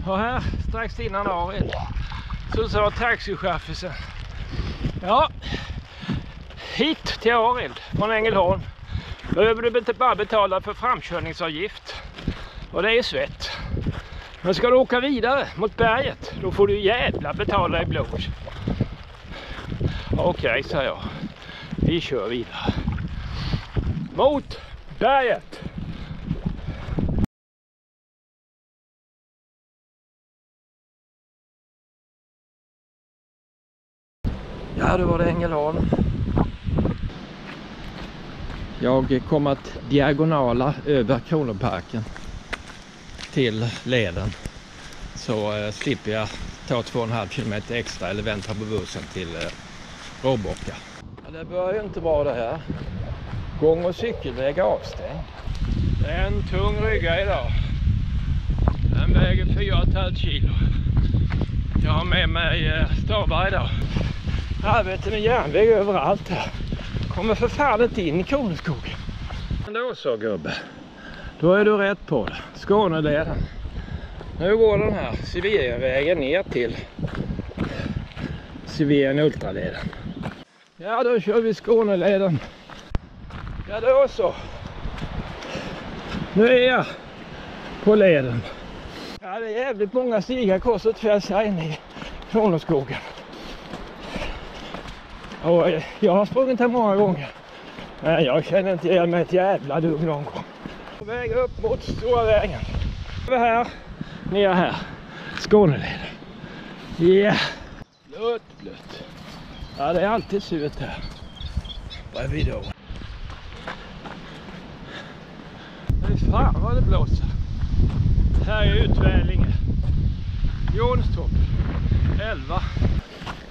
Och här strax innan Arild så sa taxichauffören: ja, hit till Arild från Ängelholm behöver du bara betala för framkörningsavgift. Och det är svett. Men ska du åka vidare mot berget, då får du jävla betala i blod. Okej, sa jag. Vi kör vidare. Mot berget. Ja, då var det Ängelholm. Jag kom att diagonala över Kronoparken till leden. Så slipper jag ta 2,5 kilometer extra eller vänta på bussen till Råbocka. Ja, det börjar ju inte vara det här. Gång- och cykelväg avstängd. Det är en tung rygga idag. Den väger 4,5 kilo. Jag har med mig stavar idag. Arbete med järnväg överallt här. Kommer för fan inte in i Kronoskogen. Men då så gubbe. Då är du rätt på det. Skåneleden. Nu går den här Siviervägen ner till Sivien Ultraleden. Ja, då kör vi Skåneleden. Ja, då så. Nu är jag på leden. Ja, det är jävligt många stigar kors och tvärs här inne i Kronoskogen. Och jag har sprungit här många gånger. Men jag känner inte igen mig ett jävla dugg någon gång. På väg upp mot stora vägen. Över här, ner här. Skåneleden. Ja. Yeah. Blött. Ja, det är alltid surt här. Vad är vi då? Men fan vad det blåser. Här är Utvälinge. Jonstorp. 11.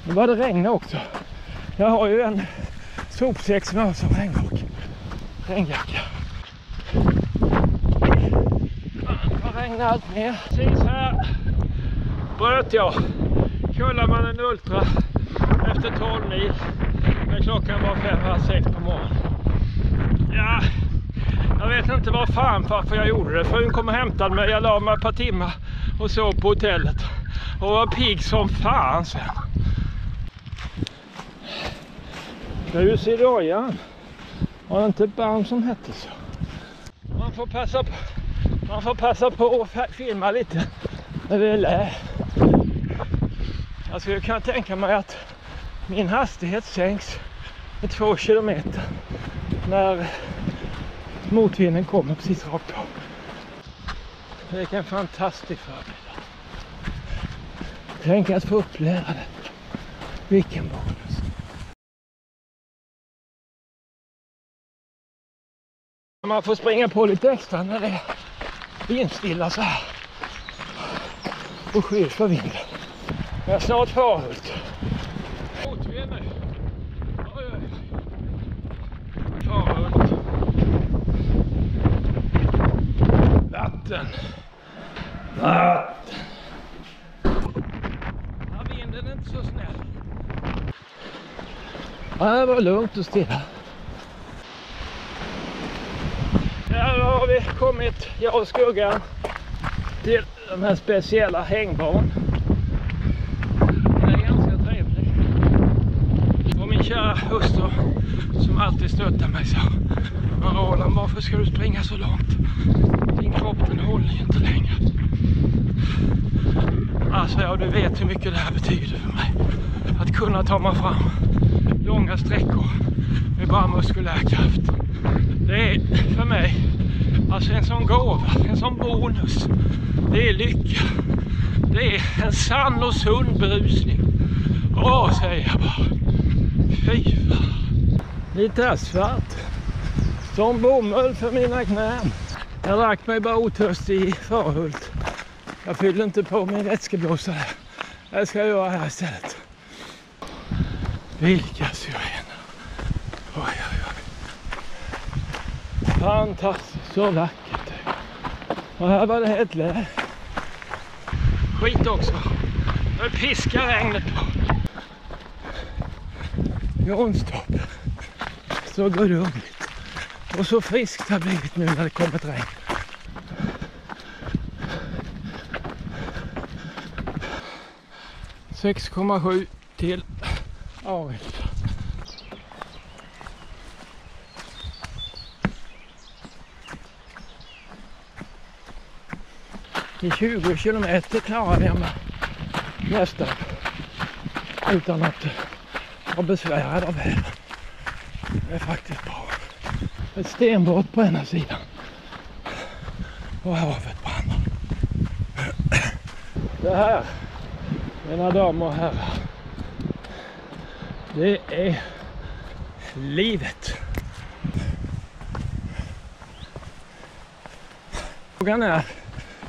Nu var det regna också. Jag har ju en sopsäck som jag har som regnjacka. Det regnar allt mer. Precis här bröt jag Kullamannen Ultra efter 12 mil. Men klockan var 5:30 på morgonen. Ja, jag vet inte vad fan varför jag gjorde det. Frun kom och hämtade mig. Jag la mig ett par timmar och sov på hotellet. Och var pigg som fan sen. Grus i dojan. Var det inte barn som hette så? Man får passa på att filma lite när det är lä. Jag skulle kunna tänka mig att min hastighet sänks med 2 kilometer när motvinden kommer precis rakt av. Det är en fantastisk förmiddag. Tänk att få uppleva det. Vilken bonus. Man får springa på lite extra när det är vindstilla så här. Och skydd för vinden. Jag är snart Farhult. Motvind nu. Oj. Farhult. Vatten. Ja, vinden är inte så snäll. Ja, det var lugnt och stilla. Ja, då har vi kommit, jag och skuggan, till den här speciella hängbanan. Det är ganska trevligt. Och min kära hustru som alltid stöttar mig så: men Roland, varför ska du springa så långt? Din kropp den håller ju inte längre. Alltså ja, du vet hur mycket det här betyder för mig. Att kunna ta mig fram långa sträckor med bara muskulär kraft. Det är för mig alltså en sån gåva, en sån bonus. Det är lycka. Det är en sann och sund berusning. Åh, säger jag bara. Fy fan. Lite asfalt. Som bomull för mina knän. Jag drack mig bara otörstig i Farhult. Jag fyllde inte på min vätskeblåsare. Det ska jag göra här istället. Vilka syrener. Oj, oj, oj. Fantastiskt, så vackert. Och här var det helt lä. Skit också. Nu piskar regnet på. Jonstorp. Så gudomligt. Och så friskt har blivit nu när det kommit regn. 6,7 till Arild. I 20 kilometer klarar jag mig nästan utan att vara besvärad av väder. Det är faktiskt bra. Ett stenbrott på ena sidan och havet på andra. Det här, mina damer och herrar, det är livet. Frågan är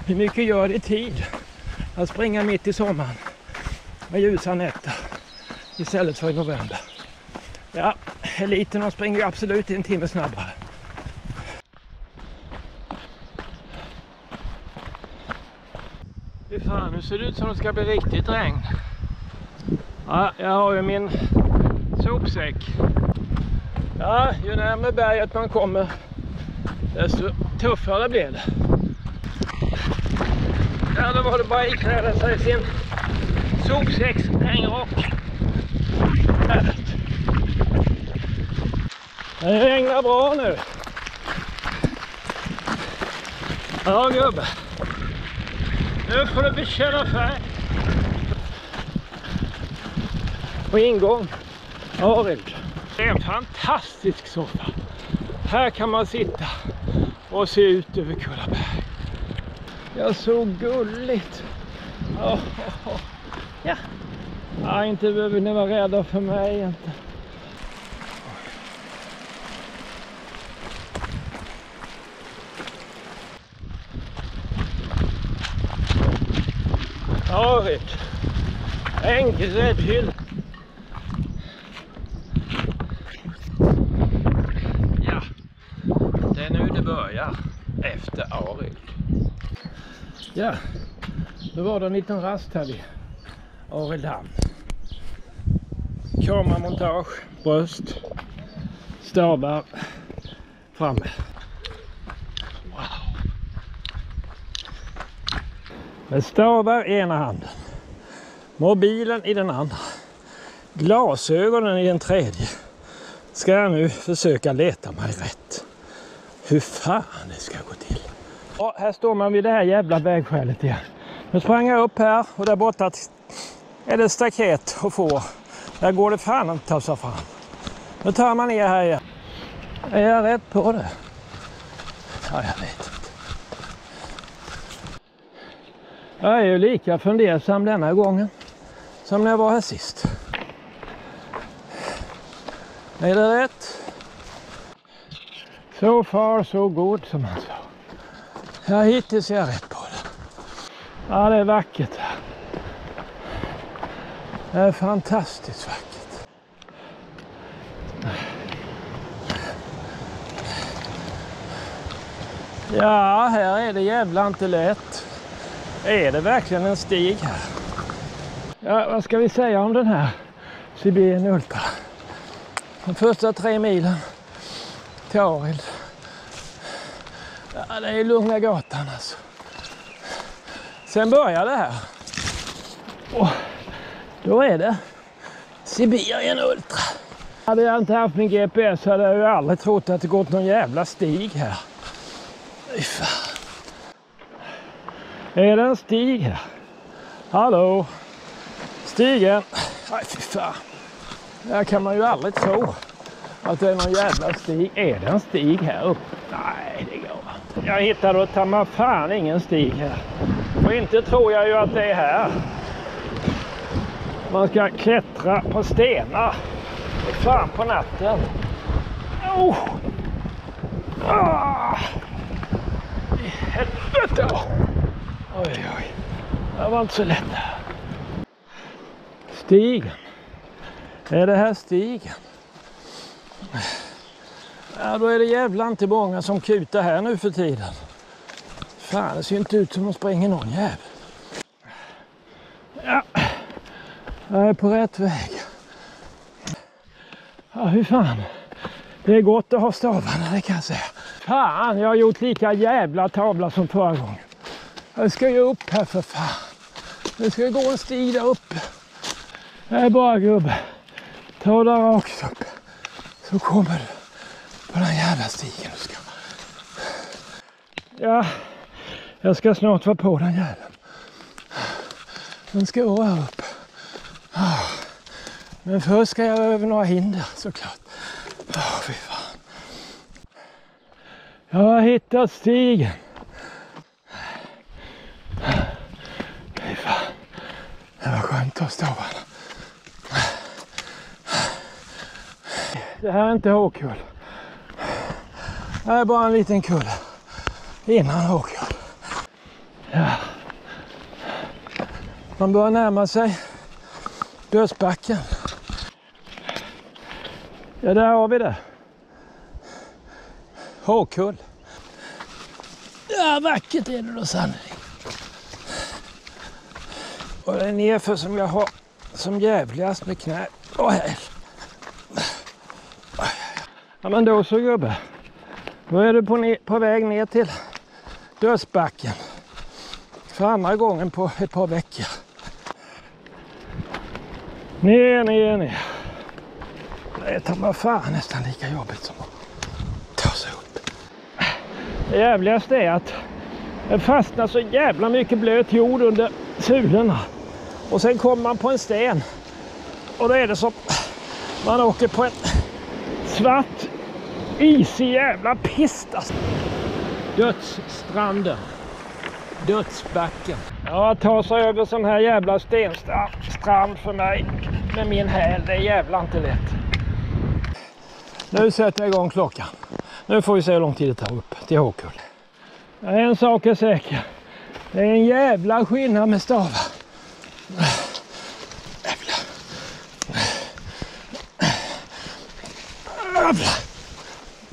hur mycket gör det i tid att springa mitt i sommaren med ljusa nätter istället för i november. Ja, eliterna springer ju absolut en timme snabbare. Fy fan, nu ser det ut som det ska bli riktigt regn. Ja, jag har ju min sopsäck. Ja, ju närmare berget man kommer desto tuffare blir det. Ja, då var det bara ikläda sig sin sopsäckshängrock. Det regnar bra nu. Ja, gubbe. Nu får du bekänna färg. På ingång, Arild. Det är en fantastisk soffa. Här kan man sitta och se ut över Kullaberg. Ja, så gulligt. Ja. Ja, inte behöver ni vara rädda för mig inte. Arild. En gräddhylla. Ja, det är nu det börjar efter Arild. Ja, då var det en liten rast här vid Arildhamn. Kameramontage, bröst, stavar framme. Wow. Med stavar i ena handen, mobilen i den andra, glasögonen i den tredje, ska jag nu försöka leta mig rätt. Hur fan det ska gå till. Ja, här står man vid det här jävla vägskälet igen. Nu sprang jag upp här och där borta är det staket och får. Där går det fan att ta sig fram. Nu tar man ner här igen. Är jag rätt på det? Ja, jag vet inte. Jag är ju lika fundersam denna gången som när jag var här sist. Är det rätt? So far so good, som man sa. Ja, hittills är jag rätt på det. Ja, det är vackert här. Det är fantastiskt vackert. Ja, här är det jävla inte lätt. Är det verkligen en stig här? Ja, vad ska vi säga om den här Sibirien Ultra? De första 3 milen till Arild. Ja, det är lugna gatan alltså. Sen börjar det här. Och då är det Sibirien Ultra. Hade jag inte haft min GPS hade jag ju aldrig trott att det gått någon jävla stig här. Fy fan. Är det en stig här? Hallå? Stigen? Nej, fy fan. Där kan man ju aldrig tro att det är någon jävla stig. Är det en stig här uppe? Nej, det går inte. Jag hittade då tar man fan ingen stig här. Och inte tror jag ju att det är här. Man ska klättra på stenar. Fan på natten. Oh! Ah! I helvete! Oj, oj. Det var inte så lätt här. Stigen. Är det här stigen? Ja, då är det jävla inte många som kutar här nu för tiden. Fan, det ser inte ut som att springer någon jävel. Ja, jag är på rätt väg. Ja, hur fan. Det är gott att ha stavarna, det kan jag säga. Fan, jag har gjort lika jävla tavla som förra gången. Jag ska ju upp här för fan. Det ska gå en stig där uppe. Det är bara gubbe. Ta där rakt upp. Så kommer du på den jävla stigen. Ja, jag ska snart vara på den jäveln. Den ska åra upp. Men först ska jag över några hinder såklart. Fy fan. Jag har hittat stigen. Fy fan. Det var skönt att stå här. Det här är inte Håkull. Det är bara en liten kulle. Innan Håkull. Ja. Man börjar närma sig dödsbacken. Ja, där har vi det. Håkull. Ja, vackert är det då sannolikt. Och det är nerför som jag har som jävligast med knä. Ja, men då så gubbe. Då är du på väg ner till dödsbacken. För andra gången på ett par veckor. Ner. Det tar fan nästan lika jobbigt som att ta sig upp. Det jävligaste är att det fastnar så jävla mycket blöt jord under sulorna. Och sen kommer man på en sten. Och då är det som man åker på en svart, isig jävla pista. Dödsstranden. Dödsbacken. Ja, att ta sig över sån här jävla stenstrand för mig med min häl, det är jävla inte lätt. Nu sätter jag igång klockan. Nu får vi se hur lång tid det tar upp till Håkull. En sak är säker. Det är en jävla skillnad med stavar.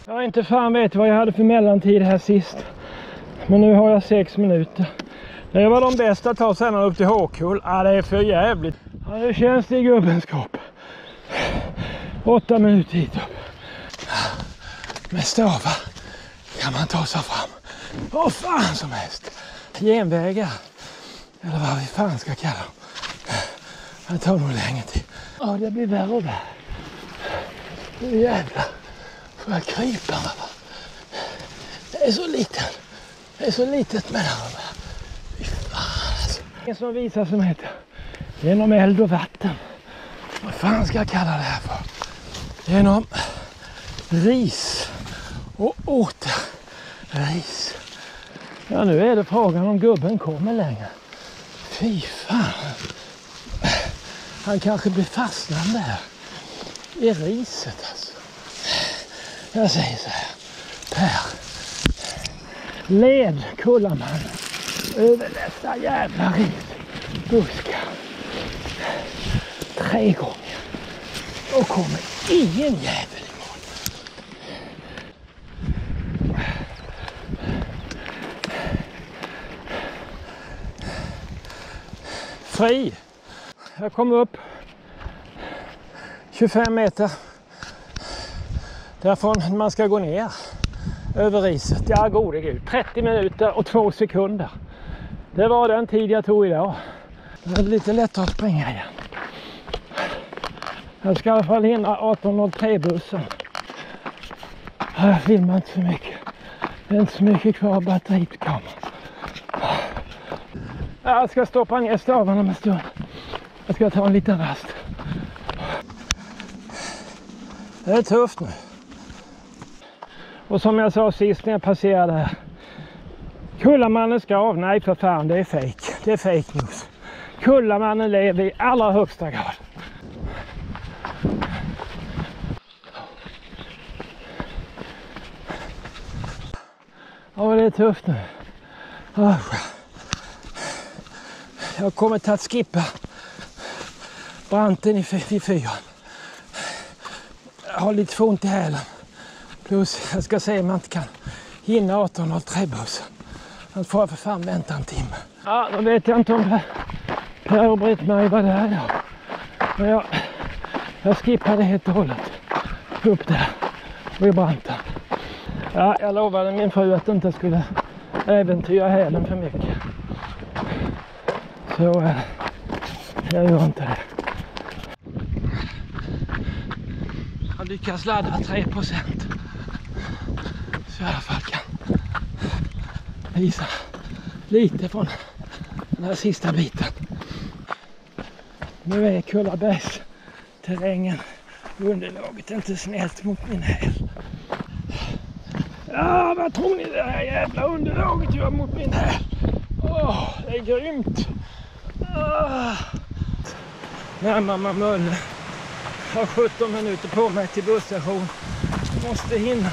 Jag inte fan vet vad jag hade för mellantid här sist. Men nu har jag 6 minuter. Det var de bästa att ta sedan upp till Håkull. Ja, det är för jävligt. Ja, nu känns det i gubbenskap. 8 minuter hit upp. Med stavar kan man ta sig fram. Vad fan som helst. Genvägar. Eller vad vi fan ska kalla dem. Det tar nog länge till. Ja, det blir värre och värre. Nu jävlar. Får jag krypa va? Det är så litet. Det är så litet med det här. Fy fan alltså. Det som visar som heter genom eld och vatten. Vad fan ska jag kalla det här för? Genom ris och åter ris. Ja, nu är det frågan om gubben kommer längre. Fy fan. Han kanske blir fastnande här i riset alltså. Jag säger så här. Per. Led Kullaman över dessa jävla risbuskar 3 gånger och kommer ingen jävel i mål. Fri. Jag kommer upp 25 meter därifrån man ska gå ner över riset. Ja, gode gud. 30 minuter och 2 sekunder. Det var den tid jag tog idag. Det är lite lättare att springa igen. Jag ska i alla fall hinna 18.03-bussen. Jag filmar inte så mycket. Det är inte så mycket kvar av batteriet på kameran. Jag ska stoppa ner stavarna med stund. Jag ska ta en liten rast. Det är tufft nu. Och som jag sa sist när jag passerade här. Kullamannen ska av. Nej för fan, det är fake. Det är fake news. Kullamannen lever i allra högsta grad. Ja, det är tufft nu. Jag kommer att skippa branten i fyran. Jag har lite för ont i hälen. Plus jag ska se om man inte kan hinna 18.03-bussen. Annars får jag för fan vänta en timme. Ja, då vet jag inte om Per och Britt-Marie var där idag. Men jag skippade helt och hållet upp där vid branten. Ja, jag lovade min fru att inte skulle äventyra hälen för mycket. Så jag gör inte det. lyckas ladda 3%. Så jag i alla fall kan visa lite från den här sista biten. Nu är Kullabergsterrängen, underlaget inte snällt mot min häl. Ja, vad tror ni det här jävla underlaget gör mot min häl? Det är grymt. Närmar man Mölle. Har 17 minuter på mig till busstation. Måste hinna.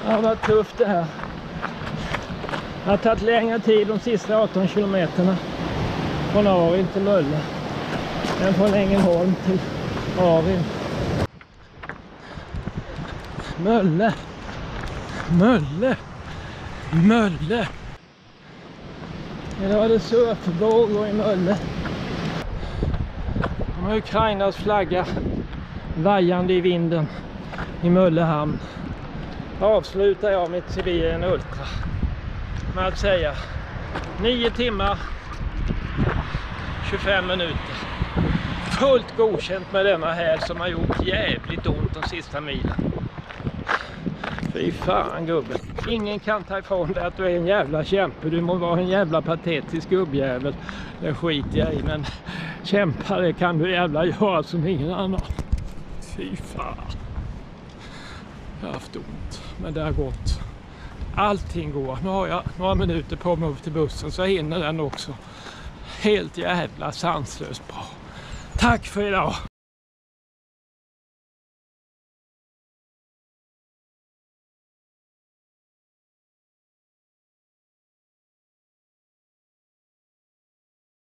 Ja, vad tufft det här. Det har tagit längre tid de sista 18 kilometerna från Arin till Mölle än från Ängelholm till Arin. Mölle. Idag är det surfvågor i Mölle. De har Ukrainas flagga vajande i vinden i Mölle hamn. Avslutar jag mitt Sibirien Ultra med att säga 9 timmar 25 minuter. Fullt godkänt med denna häl som har gjort jävligt ont de sista milen. Fy fan gubben. Ingen kan ta ifrån dig att du är en jävla kämpe. Du må vara en jävla patetisk gubbjävel. Det skiter jag i, men kämpa det kan du jävla göra som ingen annan. Fy fan. Jag har haft ont, men det har gått. Allting går. Nu har jag några minuter på mig upp till bussen så hinner den också. Helt jävla sanslöst bra. Tack för idag.